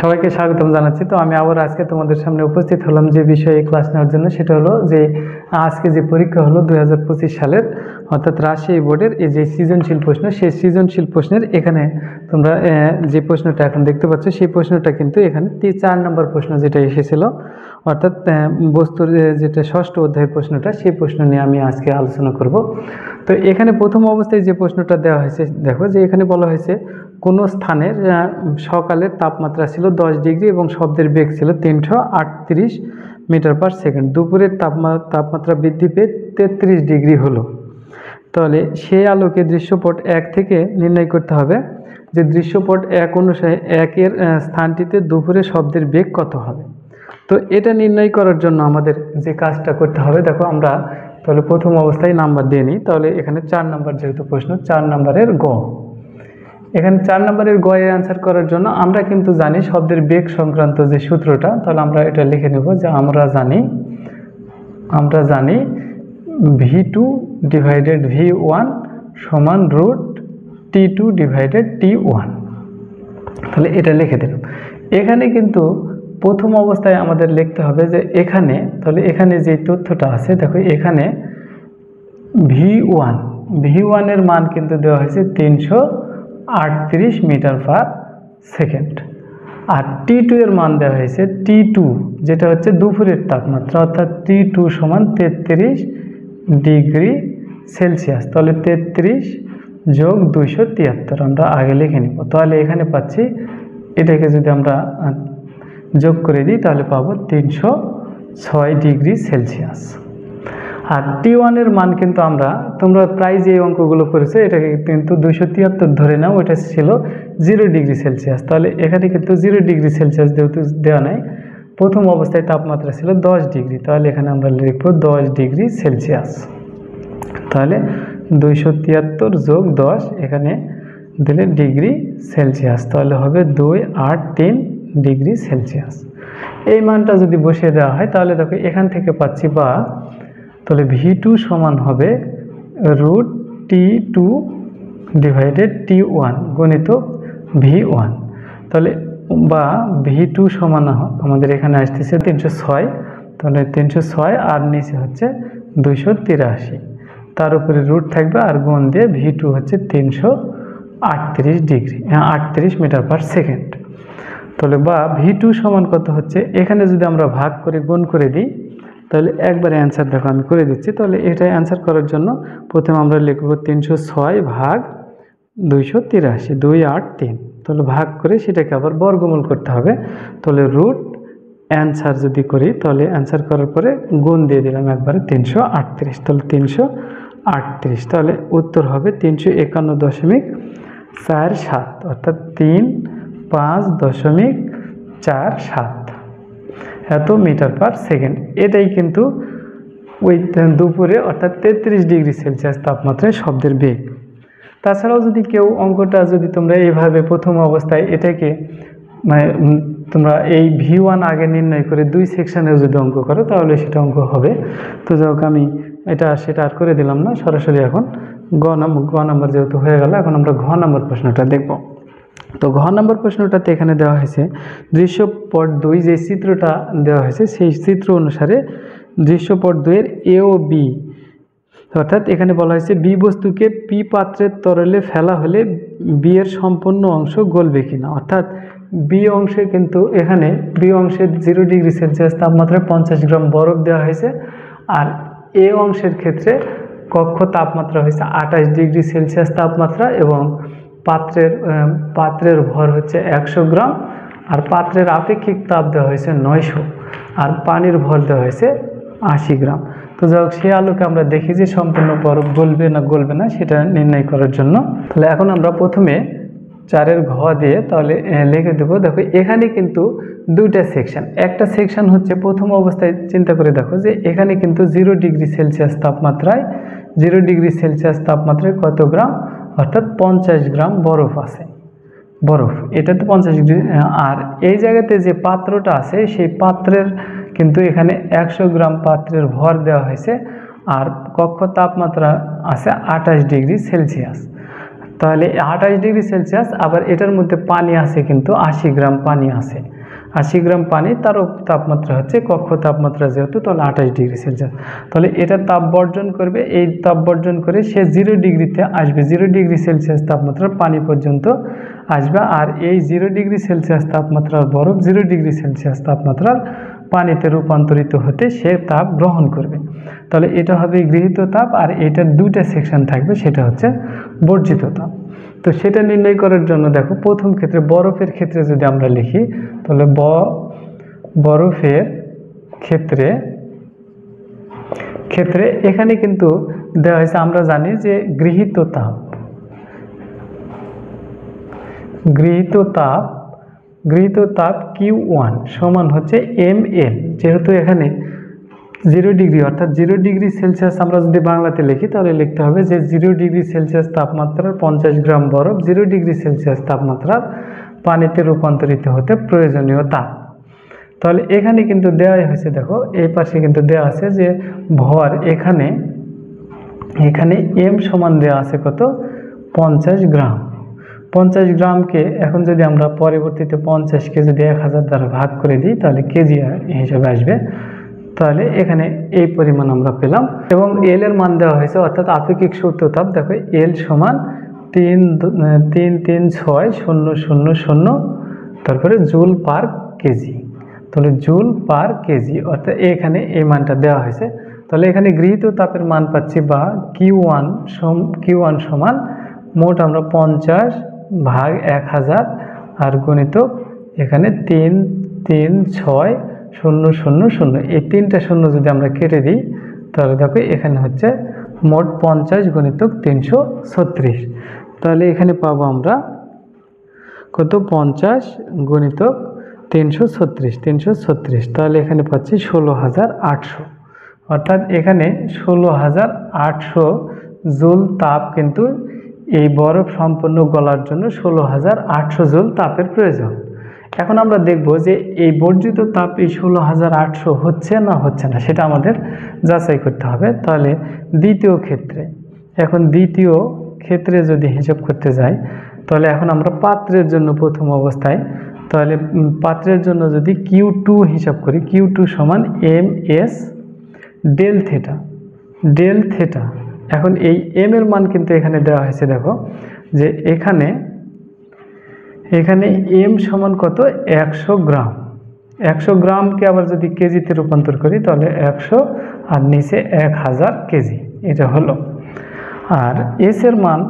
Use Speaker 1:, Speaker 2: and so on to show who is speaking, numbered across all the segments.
Speaker 1: সবাইকে স্বাগতম জানাচ্ছি। তো আমি আবার আজকে তোমাদের সামনে উপস্থিত হলাম যে বিষয়ে ক্লাস নেওয়ার জন্য, সেটা হলো যে আজকে যে পরীক্ষা হলো 2025 সালের, অর্থাৎ রাজশাহী বোর্ডের এই যে সৃজনশীল প্রশ্ন, সেই সৃজনশীল প্রশ্নের এখানে তোমরা যে প্রশ্নটা এখন দেখতে পাচ্ছ, সেই প্রশ্নটা কিন্তু এখানে 4 নম্বর প্রশ্ন যেটা এসেছিল, অর্থাৎ বস্তুর যেটা ষষ্ঠ অধ্যায়ের প্রশ্নটা, সেই প্রশ্ন নিয়ে আমি আজকে আলোচনা করব। তো এখানে প্রথম অবস্থায় যে প্রশ্নটা দেওয়া হয়েছে, দেখো যে এখানে বলা হয়েছে কোনো স্থানের সকালের তাপমাত্রা ছিল 10 ডিগ্রি এবং শব্দের বেগ ছিল 338 মিটার পার সেকেন্ড। দুপুরের তাপমাত্রা বৃদ্ধি পেয়ে 33 ডিগ্রি হলো। তাহলে সেই আলোকে দৃশ্যপট 1 থেকে নির্ণয় করতে হবে যে দৃশ্যপট 1 অনুসারে 1-এর স্থানটিতে দুপুরে শব্দের বেগ কত হবে। তো এটা নির্ণয় করার জন্য আমাদের যে কাজটা করতে হবে, দেখো আমরা তাহলে প্রথম অবস্থায় নাম্বার দিয়ে নিই। তাহলে এখানে 4 নম্বর যেহেতু প্রশ্ন, 4 নম্বরের গ, এখানে 4 নম্বরের গ এর অ্যান্সার করার জন্য আমরা কিন্তু জানি শব্দের বেগ সংক্রান্ত যে সূত্রটা, তাহলে আমরা এটা লিখে নেব যে আমরা জানি v2 ডিভাইডেড v1 সমান রুট t2 ডিভাইডেড t1। তাহলে এটা লিখে দিলাম। এখানে কিন্তু প্রথম অবস্থায় আমাদের লিখতে হবে যে এখানে, তাহলে এখানে যে তথ্যটা আছে, দেখো এখানে v1 এর মান কিন্তু দেওয়া হয়েছে 338 মিটার পার সেকেন্ড, আর t2 এর মান দেওয়া হয়েছে t2, যেটা হচ্ছে দুপুরের তাপমাত্রা, অর্থাৎ t2 সমান 33 ডিগ্রি সেলসিয়াস। তাহলে 33 যোগ 273 আমরা আগে লিখে নিব। তাহলে এখানে পাচ্ছি, এটাকে যদি আমরা যোগ করে দিই তাহলে পাবো 306 ডিগ্রি সেলসিয়াস। আর t1 এর মান কিন্তু তোমরা প্রায় যে অঙ্কগুলো করেছো এটাকে কিন্তু 273 ধরে নাও, ওটা ছিল 0 ডিগ্রি সেলসিয়াস। তাহলে এখানে কিন্তু 0 ডিগ্রি সেলসিয়াস যেহেতু দেওয়া নাই, প্রথম অবস্থায় তাপমাত্রা ছিল 10 ডিগ্রি, তাহলে এখানে আমরা লিখব 10 ডিগ্রি সেলসিয়াস। তাহলে 273 যোগ 10 এখানে দিলে ডিগ্রি সেলসিয়াস, তাহলে হবে 283 ডিগ্রি সেলসিয়াস। এই মানটা যদি বসিয়ে দেওয়া হয় তাহলে দেখো এখান থেকে পাচ্ছি, বা তাহলে v2 সমান হবে রুট t2 ডিভাইডেড t1 গণিত v1। তাহলে বা v2 সমান আমাদের এখানে আসতেছে 306, তাহলে 306 আর নিচে হচ্ছে 283, তার উপরে রুট থাকবে আর গুণ দিয়ে v2 হচ্ছে 338 ডিগ্রি 38 মিটার পার সেকেন্ড। তাহলে বা v2 সমান কত হচ্ছে, এখানে যদি আমরা ভাগ করে গুণ করে দিই তাহলে একবারে অ্যান্সার দেখো আমি করে দিচ্ছি। তাহলে এটা অ্যান্সার করার জন্য প্রথমে আমরা লিখব 306 ভাগ 283 283, তাহলে ভাগ করে সেটাকে আবার বর্গমূল করতে হবে। তাহলে রুট অ্যান্সার যদি করি, তাহলে অ্যান্সার করার পরে গুণ দিয়ে দিলাম একবারে 338, তাহলে 338, তাহলে উত্তর হবে 351.47, অর্থাৎ 35.47 এত মিটার পার সেকেন্ড। এটাই কিন্তু ওই দুপুরে অর্থাৎ 33 ডিগ্রি সেলসিয়াস তাপমাত্রায় শব্দের বেগ। তাছাড়াও যদি কেউ অঙ্কটা যদি তোমরা এইভাবে প্রথম অবস্থায় এটাকে মানে তোমরা এই v1 আগে নির্ণয় করে 2 সেকশনেও যদি অঙ্ক করো তাহলে সেটা অঙ্ক হবে। তো যাই হোক, আমি সেটা আর করে দিলাম না, সরাসরি এখন গ নম্বর যেহেতু হয়ে গেল, এখন আমরা ঘ নম্বর প্রশ্নটা দেখব। তো ঘ নম্বর প্রশ্নটাতে এখানে দেওয়া হয়েছে দৃশ্যপট 2, যে চিত্রটা দেওয়া হয়েছে সেই চিত্র অনুসারে দৃশ্যপট 2 এর এ ও বি, অর্থাৎ এখানে বলা হয়েছে বি বস্তুকে পি পাত্রের তরলে ফেলা হলে বি এর সম্পূর্ণ অংশ গলবে কিনা। অর্থাৎ বি অংশে কিন্তু এখানে বি অংশে 0 ডিগ্রি সেলসিয়াস তাপমাত্রায় 50 গ্রাম বরফ দেওয়া হয়েছে, আর এ অংশের ক্ষেত্রে কক্ষ তাপমাত্রা হয়েছে 28 ডিগ্রি সেলসিয়াস তাপমাত্রা, এবং পাত্রের ভর হচ্ছে 100 গ্রাম, আর পাত্রের আপেক্ষিক তাপ দেওয়া হয়েছে 900, আর পানির ভর দেওয়া হয়েছে 80 গ্রাম। তো যাই হোক, সেই আলোকে আমরা দেখি যে সম্পূর্ণ বরফ গলবে না সেটা নির্ণয় করার জন্য। তাহলে এখন আমরা প্রথমে 4-এর ঘ দিয়ে তাহলে লিখে দেবো। দেখো এখানে কিন্তু 2টা সেকশন, একটা সেকশন হচ্ছে প্রথম অবস্থায় চিন্তা করে দেখো যে এখানে কিন্তু 0 ডিগ্রি সেলসিয়াস তাপমাত্রায় কত গ্রাম, অর্থাৎ 50 গ্রাম বরফ আছে, এটা তো 50 ডিগ্রি। আর এই জায়গাতে যে পাত্রটা আছে সেই পাত্রের কিন্তু এখানে 100 গ্রাম পাত্রের ভর দেওয়া হয়েছে, আর কক্ষ তাপমাত্রা আছে 28 ডিগ্রি সেলসিয়াস। তাহলে 28 ডিগ্রি সেলসিয়াস, আবার এটার মধ্যে পানি আছে কিন্তু 80 গ্রাম পানি আছে, 80 গ্রাম পানি, তার তাপমাত্রা হচ্ছে কক্ষ তাপমাত্রা যেহেতু, তাহলে 28 ডিগ্রি সেলসিয়াস। তাহলে এটা তাপ বর্জন করবে, এই তাপ বর্জন করে সে 0 ডিগ্রিতে আসবে, 0 ডিগ্রি সেলসিয়াস তাপমাত্রার পানি পর্যন্ত আসবে। আর এই 0 ডিগ্রি সেলসিয়াস তাপমাত্রার বরফ 0 ডিগ্রি সেলসিয়াস তাপমাত্রার পানিতে রূপান্তরিত হতে সে তাপ গ্রহণ করবে। তাহলে এটা হবে গৃহীত তাপ, আর এটার দুইটা সেকশন থাকবে, সেটা হচ্ছে বর্জিত তাপ। তো সেটা নির্ণয় করার জন্য দেখো, প্রথম ক্ষেত্রে বরফের ক্ষেত্রে যদি আমরা লিখি, তাহলে বরফের ক্ষেত্রে এখানে কিন্তু দেওয়া হয়েছে, আমরা জানি যে গৃহীত তাপ Q1 সমান হচ্ছে mL, যেহেতু এখানে 0 ডিগ্রি অর্থাৎ 0 ডিগ্রি সেলসিয়াস আমরা যদি বাংলাতে লিখি, তাহলে লিখতে হবে যে 0 ডিগ্রি সেলসিয়াস তাপমাত্রার 50 গ্রাম বরফ 0 ডিগ্রি সেলসিয়াস তাপমাত্রার পানিতে রূপান্তরিত হতে প্রয়োজনীয় তাপ। তাহলে এখানে কিন্তু দেওয়াই হয়েছে, দেখো এই পাশে কিন্তু দেওয়া আছে যে ভর, এখানে m সমান দেওয়া আছে কত, 50 গ্রাম। 50 গ্রামকে এখন যদি আমরা পরবর্তীতে 50কে যদি 1000 দ্বারা ভাগ করে দিই, তাহলে কেজি হিসেবে আসবে। তাহলে এখানে এই পরিমাণ আমরা পেলাম, এবং এল এর মান দেওয়া হয়েছে, অর্থাৎ আপেক্ষিক সূত্র তাপ দেখো এল সমান 336,000 তারপরে জুল পার কেজি। তাহলে জুল পার কেজি, অর্থাৎ এখানে এই মানটা দেওয়া হয়েছে। তাহলে এখানে গৃহীত তাপের মান পাচ্ছি, বা Q1 সমান মোট আমরা 50 ভাগ 1000 আর গণিতক এখানে 336,000, এই 3টা শূন্য যদি আমরা কেটে দিই, তাহলে দেখো এখানে হচ্ছে মোট 50 গণিতক 336। তাহলে এখানে পাবো আমরা কত, 50 গণিতক 336, তাহলে এখানে পাচ্ছি 16,800, অর্থাৎ এখানে 16,800 জুল তাপ কিন্তু এই বরফ সম্পূর্ণ গলার জন্য 16,800 জুল তাপের প্রয়োজন। এখন আমরা দেখব যে এই বর্জিত তাপ এই 16,800 হচ্ছে না হচ্ছে না, সেটা আমাদের যাচাই করতে হবে। তাহলে দ্বিতীয় ক্ষেত্রে যদি হিসাব করতে যাই, তাহলে এখন আমরা পাত্রের জন্য প্রথম অবস্থায়, তাহলে পাত্রের জন্য যদি Q2 হিসাব করি, Q2 সমান ms ডেল থেটা। এখন এই m এর মান কিন্তু এখানে দেওয়া হয়েছে, দেখো যে এখানে m সমান কত, 100 গ্রাম। 100 গ্রামকে আবার যদি কেজিতে রূপান্তর করি, তাহলে 100 আর নিচে 1000 কেজি, এটা হলো। আর এস এর মান,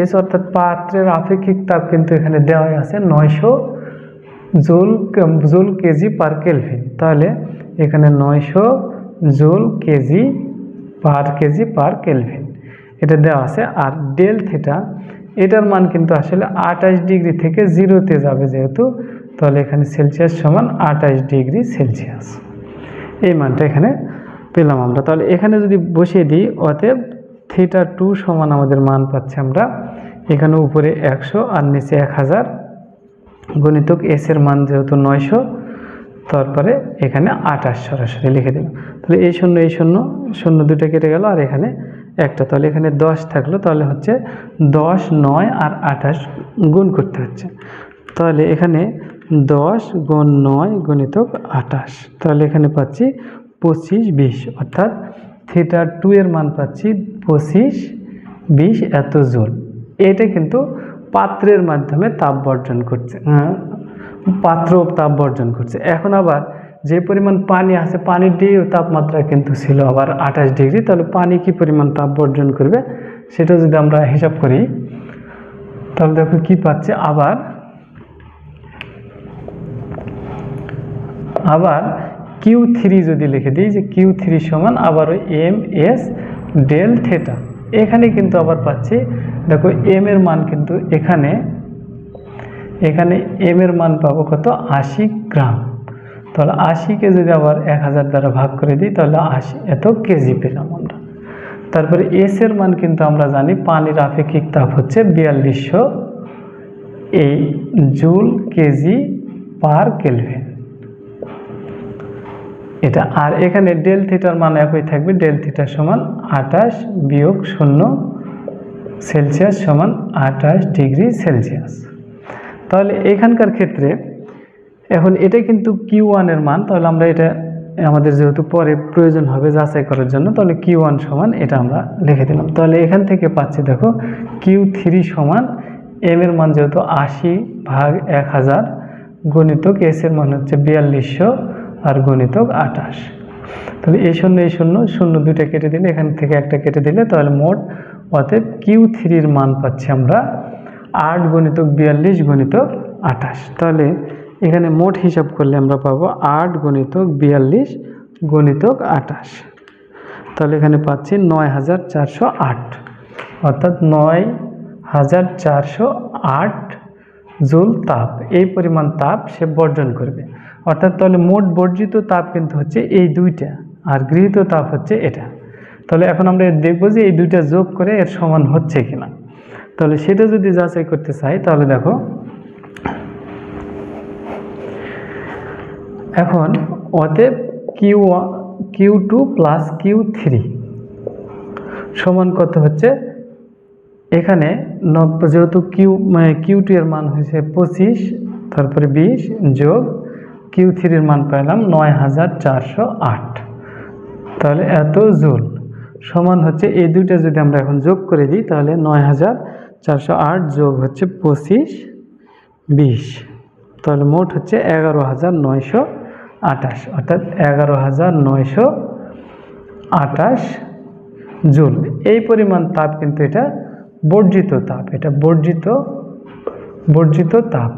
Speaker 1: এস অর্থাৎ পাত্রের আপেক্ষিক তাপ কিন্তু এখানে দেওয়া আছে 900 জুল কেজি পার কেলভিন। তাহলে এখানে 900 জুল কেজি পার কেলভিন এটা দেওয়া আছে। আর ডেল থিটা, এটার মান কিন্তু আসলে 28 ডিগ্রি থেকে 0-তে যাবে যেহেতু, তাহলে এখানে সেলসিয়াস সমান 28 ডিগ্রি সেলসিয়াস, এই মানটা এখানে পেলাম আমরা। তাহলে এখানে যদি বসিয়ে দিই, অতএব θ2 সমান আমাদের মান পাচ্ছি আমরা এখানে উপরে 100 আর নিচে 1000 গণিতক এস এর মান যেহেতু 900, তারপরে এখানে 28 সরাসরি লিখে দিলাম। তাহলে এই শূন্য দুটো কেটে গেল, আর এখানে একটা, তাহলে এখানে 10 থাকলো, তাহলে হচ্ছে 10, 9 আর 28 গুণ করতে হচ্ছে। তাহলে এখানে 10 গুণ 9 গণিতক 28, তাহলে এখানে পাচ্ছি 25, 20, অর্থাৎ θ2 এর মান পাচ্ছি 25, 20 এত জুল। এটা কিন্তু পাত্রের মাধ্যমে তাপ বর্জন করছে, পাত্র তাপ বর্জন করছে। এখন আবার যে পরিমাণ পানি আছে, পানিটির তাপমাত্রা কিন্তু ছিল আবার 28 ডিগ্রি, তাহলে পানি কি পরিমাণ তাপ বর্জন করবে সেটা যদি আমরা হিসাব করি, তাহলে দেখো কি পাচ্ছে, আবার Q3 যদি লিখে দিই, যে Q3 সমান আবার ওই ms ডেল থেটা। এখানে কিন্তু আবার পাচ্ছি, দেখো m এর মান কিন্তু এখানে m এর মান পাবো কত, 80 গ্রাম। তাহলে 80কে যদি আবার 1000 দ্বারা ভাগ করে দিই, তাহলে 80 এত কেজি পেলাম আমরা। তারপরে এস এর মান কিন্তু আমরা জানি পানির আপেক্ষিক তাপ হচ্ছে 4200 এই জুল কেজি পার কেলভিন এটা। আর এখানে ডেল থিটার মান একই থাকবে, ডেল থিটা সমান 28 বিয়োগ 0 সেলসিয়াস সমান 28 ডিগ্রি সেলসিয়াস। তাহলে এখানকার ক্ষেত্রে এখন এটা কিন্তু Q1 এর মান, তাহলে আমরা এটা আমাদের যেহেতু পরে প্রয়োজন হবে যাচাই করার জন্য, তাহলে Q1 সমান এটা আমরা লিখে দিলাম। তাহলে এখান থেকে পাচ্ছি দেখো Q3 সমান M এর মান যেহেতু 80/1000 গণিতক S এর মান হচ্ছে 4200 আর গণিতক 28। তাহলে এই শূন্য শূন্য দুইটা কেটে দিলে, এখান থেকে একটা কেটে দিলে, তাহলে মোট অতএব Q3 এর মান পাচ্ছি আমরা 8×42 × 28। তাহলে এখানে মোট হিসাব করলে আমরা পাবো 8×42 × 28। তাহলে এখানে পাচ্ছি 9408, অর্থাৎ 9408 জুল তাপ, এই পরিমাণ তাপ সে বর্জন করবে। অর্থাৎ তাহলে মোট বর্জিত তাপ কিন্তু হচ্ছে এই দুইটা, আর গৃহীত তাপ হচ্ছে এটা। তাহলে এখন আমরা দেখব যে এই দুইটা যোগ করে এর সমান হচ্ছে কিনা। তাহলে সেটা যদি যাচাই করতে চাই, তাহলে দেখো এখন অতএব Q2 + Q3 সমান কত হচ্ছে, এখানে যেহেতু Q2 এর মান হয়েছে 25, তারপরে 20 যোগ Q3 এর মান পেলাম 9408, তাহলে এত জুল সমান হচ্ছে এই দুইটা যদি আমরা এখন যোগ করে দিই, তাহলে 9408 যোগ হচ্ছে 25 20, তাহলে মোট হচ্ছে 11928, অর্থাৎ 11928 জুল। এই পরিমাণ তাপ কিন্তু এটা বর্জিত তাপ, এটা বর্জিত তাপ।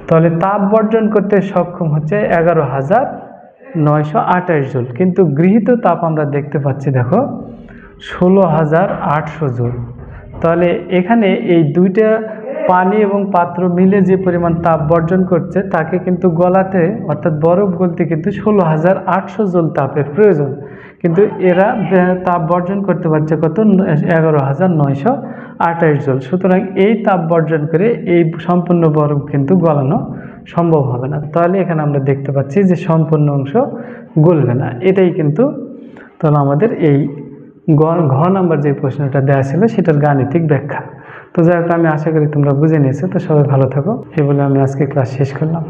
Speaker 1: তাহলে তাপ বর্জন করতে সক্ষম হচ্ছে 11928 জুল, কিন্তু গৃহীত তাপ আমরা দেখতে পাচ্ছি দেখো 16800 জুল। তাহলে এখানে এই দুইটা পানি এবং পাত্র মিলে যে পরিমাণ তাপ বর্জন করছে, তাকে কিন্তু গলাতে অর্থাৎ বরফ গলতে কিন্তু 16800 জুল তাপের প্রয়োজন, কিন্তু এরা তাপ বর্জন করতে পারছে কত, 11928 জুল। সুতরাং এই তাপ বর্জন করে এই সম্পূর্ণ বরফ কিন্তু গলানো সম্ভব হবে না। তাহলে এখানে আমরা দেখতে পাচ্ছি যে সম্পূর্ণ অংশ গলবে না, এটাই কিন্তু তাহলে আমাদের এই ঘ নাম্বার যে প্রশ্নটা দেওয়া ছিল সেটার গাণিতিক ব্যাখ্যা। তো যাই হোক, আমি আশা করি তোমরা বুঝে নিয়েছো। তো সবাই ভালো থাকো, এই বলে আমি আজকে ক্লাস শেষ করলাম।